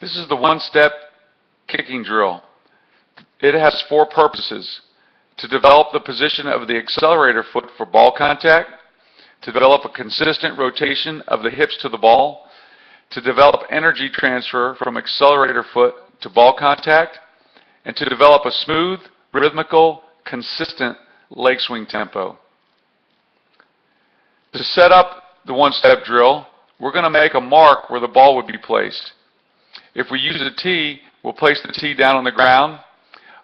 This is the one-step kicking drill. It has four purposes: to develop the position of the accelerator foot for ball contact, to develop a consistent rotation of the hips to the ball, to develop energy transfer from accelerator foot to ball contact, and to develop a smooth, rhythmical, consistent leg swing tempo. To set up the one-step drill, we're going to make a mark where the ball would be placed. If we use a tee, we'll place the tee down on the ground,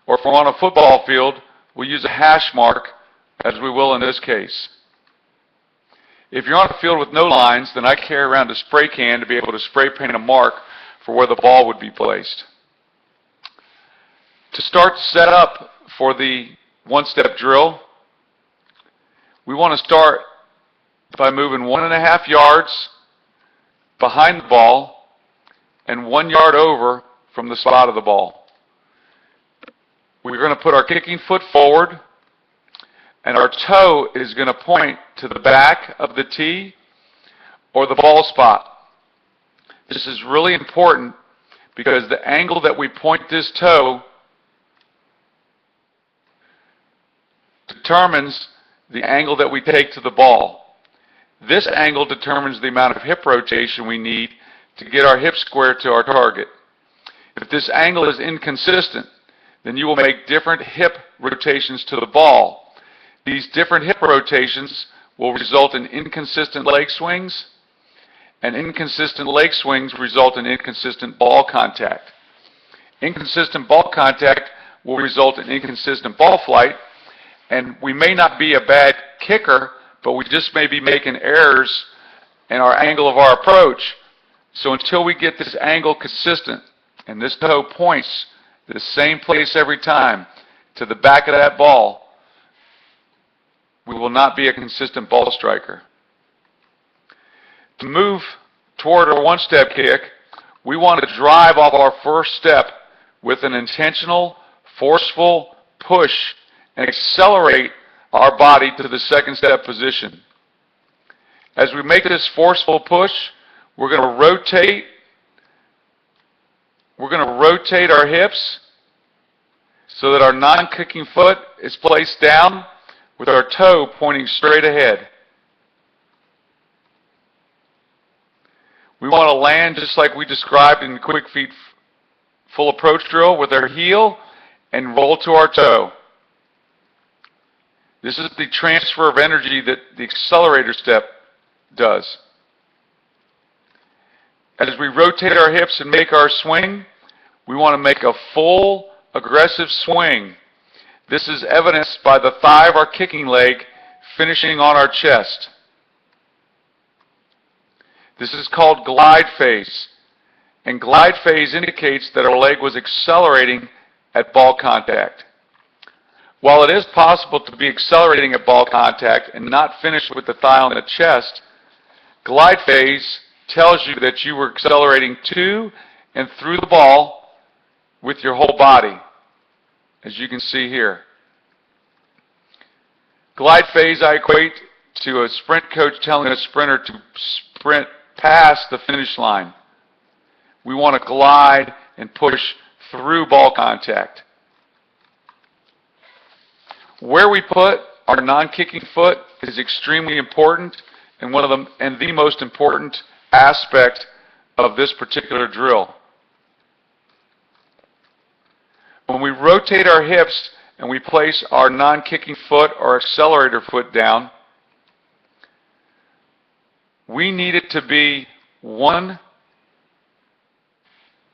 or if we're on a football field, we'll use a hash mark, as we will in this case. If you're on a field with no lines, then I carry around a spray can to be able to spray paint a mark for where the ball would be placed. To start set up for the one-step drill, we want to start by moving 1.5 yards behind the ball and 1 yard over from the spot of the ball. We're going to put our kicking foot forward, and our toe is going to point to the back of the tee or the ball spot. This is really important because the angle that we point this toe determines the angle that we take to the ball. This angle determines the amount of hip rotation we need to get our hip square to our target. If this angle is inconsistent, then you will make different hip rotations to the ball. These different hip rotations will result in inconsistent leg swings, and inconsistent leg swings result in inconsistent ball contact. Inconsistent ball contact will result in inconsistent ball flight, and we may not be a bad kicker, but we just may be making errors in our angle of our approach. So until we get this angle consistent, and this toe points to the same place every time, to the back of that ball, we will not be a consistent ball striker. To move toward our one-step kick, we want to drive off our first step with an intentional, forceful push and accelerate our body to the second step position. As we make this forceful push, we're going to rotate our hips so that our non-kicking foot is placed down with our toe pointing straight ahead. We want to land just like we described in the quick feet full approach drill, with our heel and roll to our toe. This is the transfer of energy that the accelerator step does. As we rotate our hips and make our swing, we want to make a full, aggressive swing. This is evidenced by the thigh of our kicking leg finishing on our chest. This is called glide phase. And glide phase indicates that our leg was accelerating at ball contact. While it is possible to be accelerating at ball contact and not finish with the thigh on the chest, glide phase tells you that you were accelerating to and through the ball with your whole body, as you can see here. Glide phase I equate to a sprint coach telling a sprinter to sprint past the finish line. We want to glide and push through ball contact. Where we put our non-kicking foot is extremely important, and the most important aspect of this particular drill. When we rotate our hips and we place our non-kicking foot or accelerator foot down, we need it to be one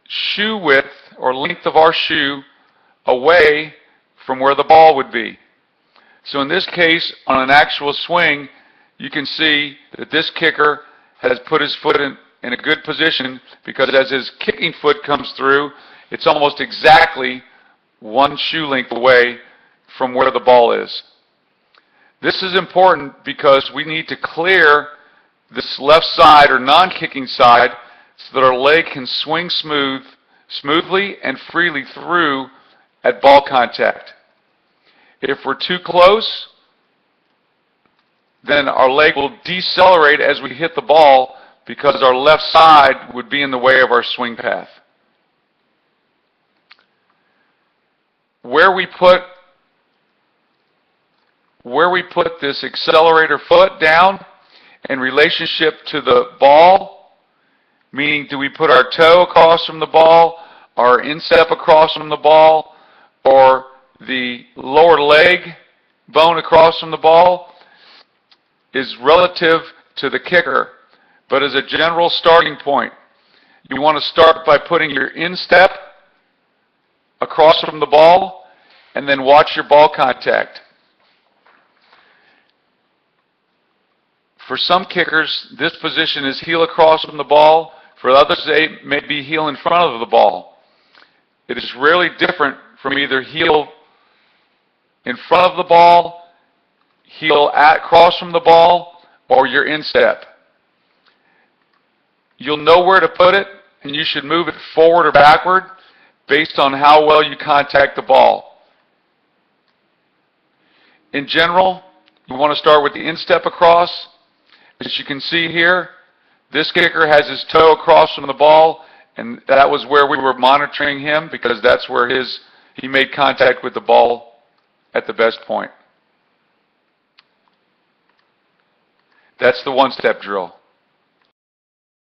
shoe width or length of our shoe away from where the ball would be. So in this case, on an actual swing, you can see that this kicker has put his foot in a good position, because as his kicking foot comes through, it's almost exactly one shoe length away from where the ball is. This is important because we need to clear this left side or non-kicking side so that our leg can swing smoothly and freely through at ball contact. If we're too close, then our leg will decelerate as we hit the ball because our left side would be in the way of our swing path. where we put this accelerator foot down in relationship to the ball, meaning do we put our toe across from the ball, our instep across from the ball, or the lower leg bone across from the ball, is relative to the kicker. But as a general starting point, you want to start by putting your instep across from the ball and then watch your ball contact. For some kickers, this position is heel across from the ball. For others, they may be heel in front of the ball. It is rarely different from either heel in front of the ball, heel across from the ball, or your instep. You'll know where to put it, and you should move it forward or backward based on how well you contact the ball. In general, you want to start with the instep across. As you can see here, this kicker has his toe across from the ball, and that was where we were monitoring him because that's where he made contact with the ball at the best point. That's the one-step drill.